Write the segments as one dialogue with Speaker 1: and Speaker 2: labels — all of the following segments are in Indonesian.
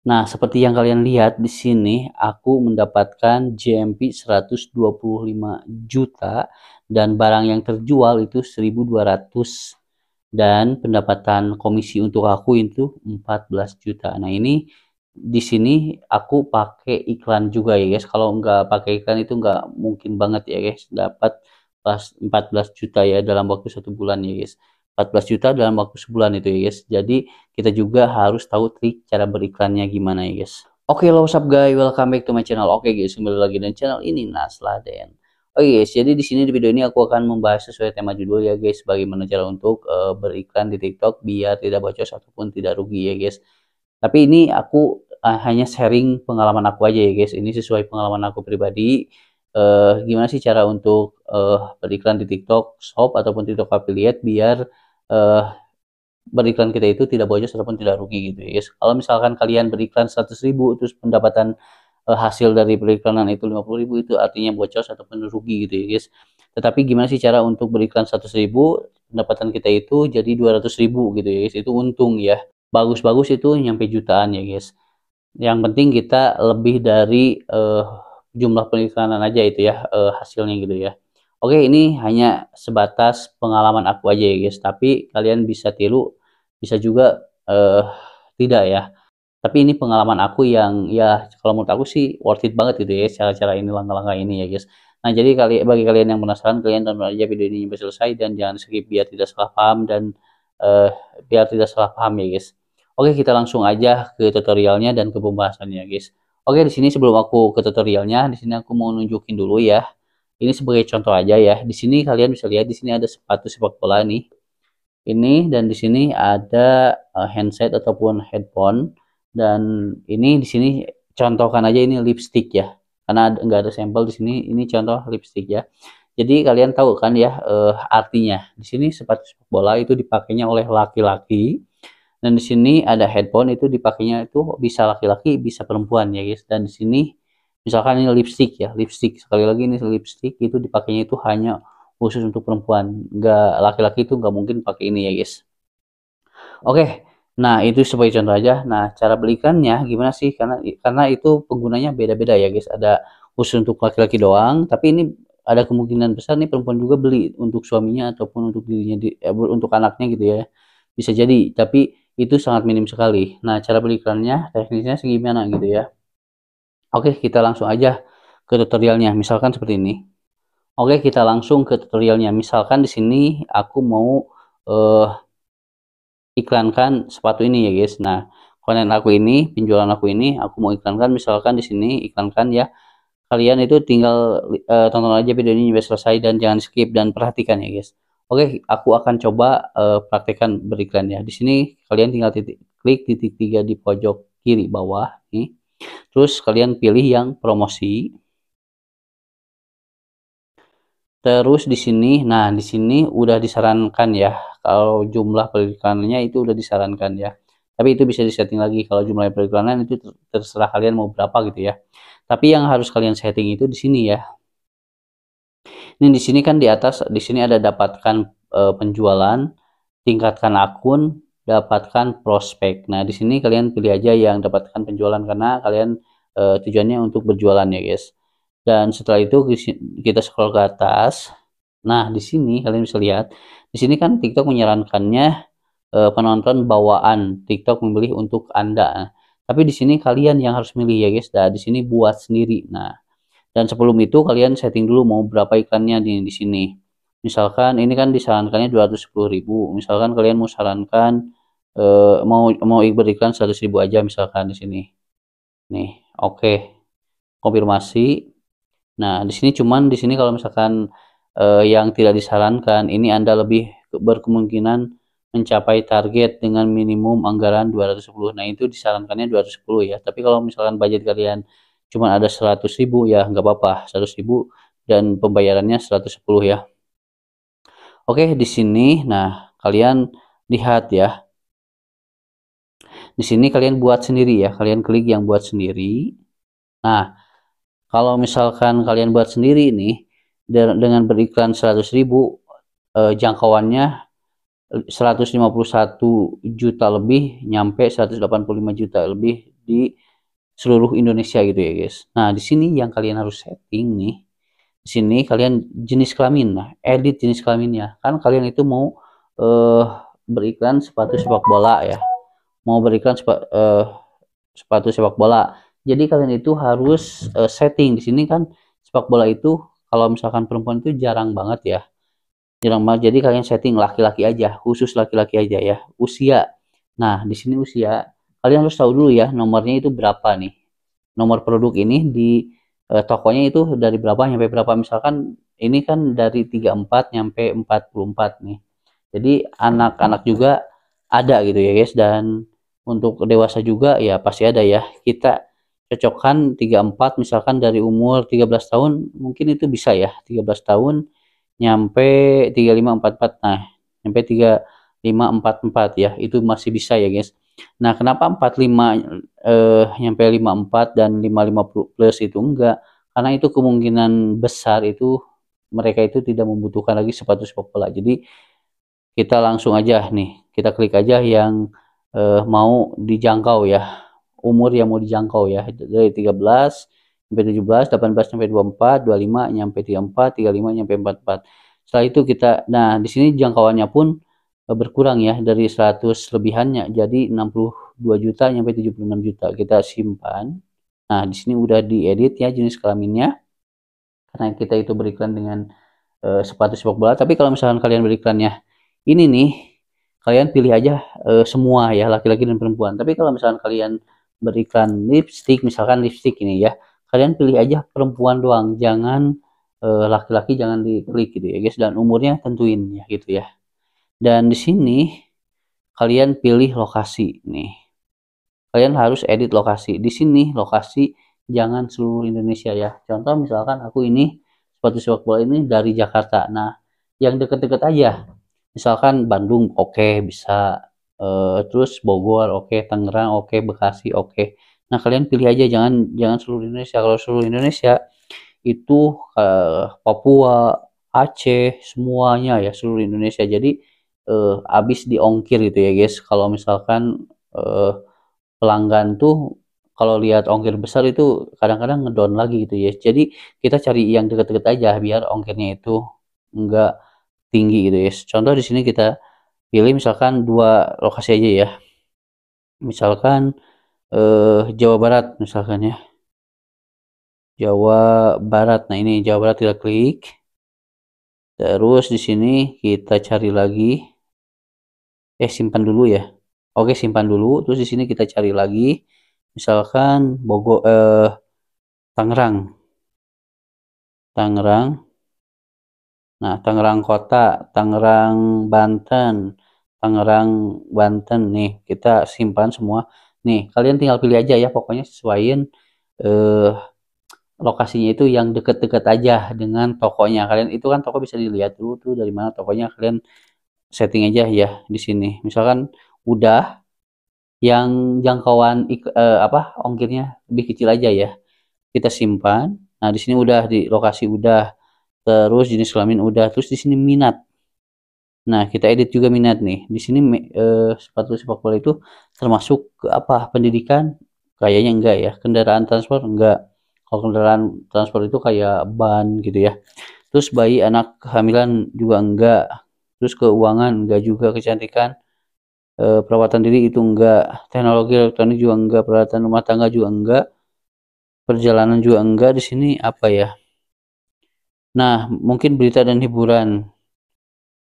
Speaker 1: Nah, seperti yang kalian lihat di sini, aku mendapatkan JMP 125 juta dan barang yang terjual itu 1.200 dan pendapatan komisi untuk aku itu 14 juta. Nah, ini di sini aku pakai iklan juga ya guys. Kalau nggak pakai iklan itu nggak mungkin banget ya guys dapat pas 14 juta ya dalam waktu 1 bulan ya guys. 14 juta dalam waktu sebulan itu ya guys. Jadi kita juga harus tahu trik cara beriklannya gimana ya guys. Oke, lo what's up guys, welcome back to my channel. Oke guys, kembali lagi dengan channel ini Nasladen. Oke guys, jadi di sini di video ini aku akan membahas sesuai tema judul ya guys, bagaimana cara untuk beriklan di TikTok biar tidak boros ataupun tidak rugi ya guys. Tapi ini aku hanya sharing pengalaman aku aja ya guys. Ini sesuai pengalaman aku pribadi. Gimana sih cara untuk beriklan di TikTok Shop ataupun TikTok Affiliate biar uh, beriklan kita itu tidak boros ataupun tidak rugi gitu ya guys. Kalau misalkan kalian beriklan 100.000 terus pendapatan hasil dari periklanan itu 50.000 itu artinya boros ataupun rugi gitu ya guys. Tetapi gimana sih cara untuk beriklan 100.000 pendapatan kita itu jadi 200.000 gitu ya guys. Itu untung ya. Bagus-bagus itu nyampe jutaan ya guys. Yang penting kita lebih dari jumlah periklanan aja itu ya hasilnya gitu ya. Oke, ini hanya sebatas pengalaman aku aja ya guys, tapi kalian bisa tiru, bisa juga tidak ya. Tapi ini pengalaman aku yang ya kalau menurut aku sih worth it banget gitu ya cara-cara ini, langkah-langkah ini ya guys. Nah, jadi bagi kalian yang penasaran, kalian tonton aja video ini sampai selesai dan jangan skip biar tidak salah paham dan biar tidak salah paham ya guys. Oke, kita langsung aja ke tutorialnya dan ke pembahasannya guys. Oke, di sini sebelum aku ke tutorialnya, di sini aku mau nunjukin dulu ya. Ini sebagai contoh aja ya. Di sini kalian bisa lihat di sini ada sepatu sepak bola nih. Ini dan di sini ada handset ataupun headphone dan ini di sini contohkan aja ini lipstick ya. Karena nggak ada sampel di sini, ini contoh lipstick ya. Jadi kalian tahu kan ya artinya. Di sini sepatu sepak bola itu dipakainya oleh laki-laki dan di sini ada headphone itu dipakainya itu bisa laki-laki bisa perempuan ya guys. Dan di sini misalkan ini lipstick ya, lipstick sekali lagi ini lipstick itu dipakainya itu hanya khusus untuk perempuan, nggak laki-laki itu nggak mungkin pakai ini ya guys. Oke, nah itu sebagai contoh aja. Nah, cara belikannya gimana sih, karena itu penggunanya beda-beda ya guys, ada khusus untuk laki-laki doang, tapi ini ada kemungkinan besar nih perempuan juga beli untuk suaminya ataupun untuk dirinya untuk anaknya gitu ya, bisa jadi, tapi itu sangat minim sekali. Nah, cara belikannya teknisnya segimana gitu ya. Oke, kita langsung aja ke tutorialnya, misalkan seperti ini. Oke, kita langsung ke tutorialnya. Misalkan di sini aku mau iklankan sepatu ini ya guys. Nah, konten aku ini, penjualan aku ini, aku mau iklankan. Misalkan di sini iklankan ya. Kalian itu tinggal tonton aja video ini sampai selesai dan jangan skip dan perhatikan ya guys. Oke, aku akan coba praktekkan beriklan ya. Di sini kalian tinggal klik titik 3 di pojok kiri bawah nih. Terus kalian pilih yang promosi. Terus di sini, nah di sini udah disarankan ya, kalau jumlah periklanannya itu udah disarankan ya. Tapi itu bisa disetting lagi kalau jumlah periklanan itu terserah kalian mau berapa gitu ya. Tapi yang harus kalian setting itu di sini ya. Ini di sini kan di atas, di sini ada dapatkan penjualan, tingkatkan akun, dapatkan prospek. Nah di sini kalian pilih aja yang dapatkan penjualan karena kalian tujuannya untuk berjualan ya guys. Dan setelah itu kita scroll ke atas. Nah, di sini kalian bisa lihat, di sini kan TikTok menyarankannya penonton bawaan. TikTok memilih untuk Anda. Nah, tapi di sini kalian yang harus milih ya guys. Nah, di sini buat sendiri. Nah, dan sebelum itu kalian setting dulu mau berapa iklannya di sini. Misalkan ini kan disarankannya 210.000. Misalkan kalian mau sarankan mau beriklan 100.000 aja misalkan di sini. Nih, oke. Konfirmasi. Nah, di sini cuman di sini kalau misalkan yang tidak disarankan, ini Anda lebih berkemungkinan mencapai target dengan minimum anggaran 210. Nah, itu disarankannya 210 ya. Tapi kalau misalkan budget kalian cuma ada 100.000 ya nggak apa-apa, 100.000 dan pembayarannya 110 ya. Oke, di sini nah kalian lihat ya. Di sini kalian buat sendiri ya. Kalian klik yang buat sendiri. Nah, kalau misalkan kalian buat sendiri ini dengan beriklan 100.000 jangkauannya 151 juta lebih nyampe 185 juta lebih di seluruh Indonesia gitu ya guys. Nah di sini yang kalian harus setting nih, di sini kalian jenis kelamin. Nah edit jenis kelaminnya, kan kalian itu mau beriklan sepatu sepak bola ya, mau beriklan sepatu sepak bola. Jadi kalian itu harus setting di sini kan, sepak bola itu kalau misalkan perempuan itu jarang banget ya, jarang banget. Jadi kalian setting laki-laki aja, khusus laki-laki aja ya. Usia. Nah di sini usia kalian harus tahu dulu ya nomornya itu berapa nih. Nomor produk ini di tokonya itu dari berapa sampai berapa. Misalkan ini kan dari 34 sampai 44 nih. Jadi anak-anak juga ada gitu ya guys, dan untuk dewasa juga ya pasti ada ya. Kita cocokkan 34, misalkan dari umur 13 tahun mungkin itu bisa ya, 13 tahun nyampe 3544. Nah nyampe 3544 ya, itu masih bisa ya guys. Nah kenapa 45 nyampe 54 dan 550 plus itu enggak, karena itu kemungkinan besar itu mereka itu tidak membutuhkan lagi sepatu sepak bola. Jadi kita langsung aja nih, kita klik aja yang mau dijangkau ya, umur yang mau dijangkau ya, dari 13 sampai 17, 18 sampai 24, 25 nyampe 34, 35 nyampe 44. Setelah itu kita, nah di sini jangkauannya pun berkurang ya, dari 100 lebihannya jadi 62 juta nyampe 76 juta. Kita simpan. Nah di sini udah diedit ya jenis kelaminnya, karena kita itu beriklan dengan sepatu sepak bola. Tapi kalau misalkan kalian beriklannya ini nih, kalian pilih aja semua ya, laki-laki dan perempuan. Tapi kalau misalkan kalian beriklan lipstick, misalkan lipstick ini ya, kalian pilih aja perempuan doang, jangan laki-laki jangan diklik gitu ya guys, dan umurnya tentuin ya gitu ya. Dan di sini kalian pilih lokasi nih, kalian harus edit lokasi. Di sini lokasi jangan seluruh Indonesia ya. Contoh misalkan aku ini sepatu sepak bola ini dari Jakarta. Nah yang deket-deket aja, misalkan Bandung oke, bisa terus Bogor oke, Tangerang oke, Bekasi oke. Nah kalian pilih aja, jangan jangan seluruh Indonesia. Kalau seluruh Indonesia itu Papua, Aceh, semuanya ya seluruh Indonesia. Jadi habis di ongkir gitu ya guys. Kalau misalkan pelanggan tuh kalau lihat ongkir besar itu kadang-kadang ngedown lagi gitu ya. Jadi kita cari yang deket-deket aja biar ongkirnya itu enggak tinggi gitu ya. Contoh di sini kita pilih misalkan dua lokasi aja ya. Misalkan Jawa Barat misalkan ya. Jawa Barat. Nah, ini Jawa Barat kita klik. Terus di sini kita cari lagi. Simpan dulu ya. Oke, simpan dulu. Terus di sini kita cari lagi. Misalkan Bogor, Tangerang. Tangerang. Nah, Tangerang Kota, Tangerang Banten, Tangerang Banten nih, kita simpan semua. Nih, kalian tinggal pilih aja ya, pokoknya sesuaiin eh, lokasinya itu yang deket-deket aja dengan tokonya. Kalian itu kan toko bisa dilihat dulu tuh dari mana tokonya, kalian setting aja ya di sini. Misalkan udah yang jangkauan ongkirnya lebih kecil aja ya. Kita simpan. Nah, di sini udah di lokasi udah, terus jenis kelamin udah, terus di sini minat. Nah, kita edit juga minat nih. Di sini sepatu sepak bola itu termasuk ke apa? Pendidikan? Kayaknya enggak ya. Kendaraan transport enggak. Kalau kendaraan transport itu kayak ban gitu ya. Terus bayi, anak, kehamilan juga enggak. Terus keuangan enggak juga, kecantikan, perawatan diri itu enggak. Teknologi elektronik juga enggak, peralatan rumah tangga juga enggak. Perjalanan juga enggak. Di sini apa ya? Nah, mungkin berita dan hiburan.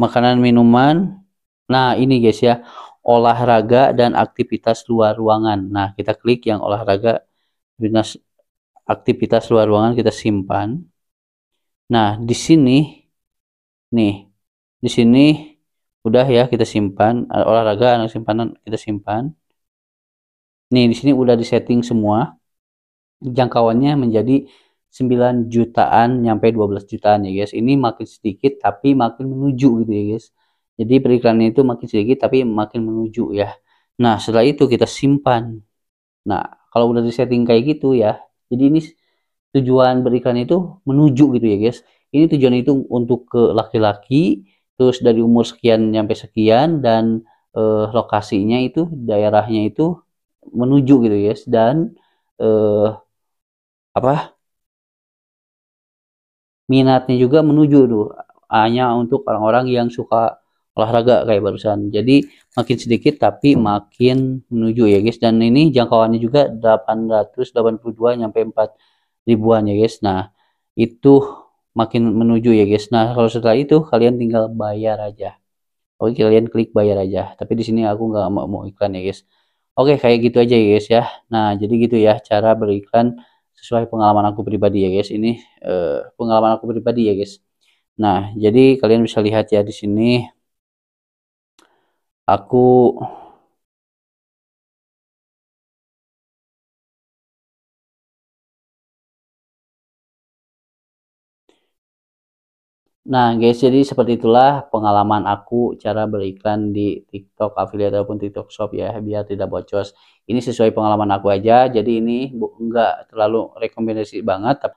Speaker 1: Makanan, minuman. Nah, ini guys ya, olahraga dan aktivitas luar ruangan. Nah, kita klik yang olahraga, aktivitas luar ruangan, kita simpan. Nah, di sini nih, di sini udah ya kita simpan, olahraga anak simpanan kita simpan. Nih, di sini udah disetting semua. Jangkauannya menjadi 9 jutaan nyampe 12 jutaan ya guys. Ini makin sedikit tapi makin menuju gitu ya guys. Jadi periklannya itu makin sedikit tapi makin menuju ya. Nah, setelah itu kita simpan. Nah, kalau udah disetting kayak gitu ya. Jadi ini tujuan beriklan itu menuju gitu ya guys. Ini tujuan itu untuk ke laki-laki, terus dari umur sekian sampai sekian, dan lokasinya itu daerahnya itu menuju gitu guys, dan apa minatnya juga menuju tuh hanya untuk orang-orang yang suka olahraga kayak barusan. Jadi makin sedikit tapi makin menuju ya guys, dan ini jangkauannya juga 882 nyampe 4 ribuan ya guys. Nah itu makin menuju ya guys. Nah kalau setelah itu kalian tinggal bayar aja. Oke, kalian klik bayar aja, tapi di sini aku nggak mau iklan ya guys. Oke, kayak gitu aja ya guys ya. Nah jadi gitu ya cara beriklan sesuai pengalaman aku pribadi ya guys. Ini pengalaman aku pribadi ya guys. Nah jadi kalian bisa lihat ya di sini aku. Nah guys, jadi seperti itulah pengalaman aku cara beriklan di TikTok affiliate ataupun TikTok Shop ya, biar tidak bocor. Ini sesuai pengalaman aku aja, jadi ini enggak terlalu rekomendasi banget,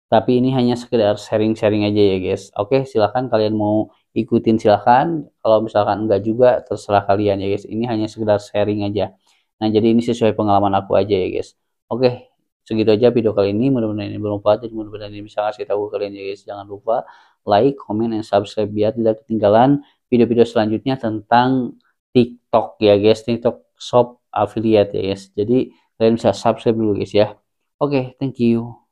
Speaker 1: tapi ini hanya sekedar sharing-sharing aja ya guys. Oke, silahkan kalian mau ikutin silahkan, kalau misalkan enggak juga terserah kalian ya guys. Ini hanya sekedar sharing aja. Nah jadi ini sesuai pengalaman aku aja ya guys. Oke, segitu aja video kali ini, mudah-mudahan ini bermanfaat, jadi mudah-mudahan ini bisa ngasih tahu kalian ya guys. Jangan lupa like, comment, dan subscribe biar tidak ketinggalan video-video selanjutnya tentang TikTok ya guys, TikTok Shop Affiliate ya guys. Jadi kalian bisa subscribe dulu guys ya. Oke, thank you.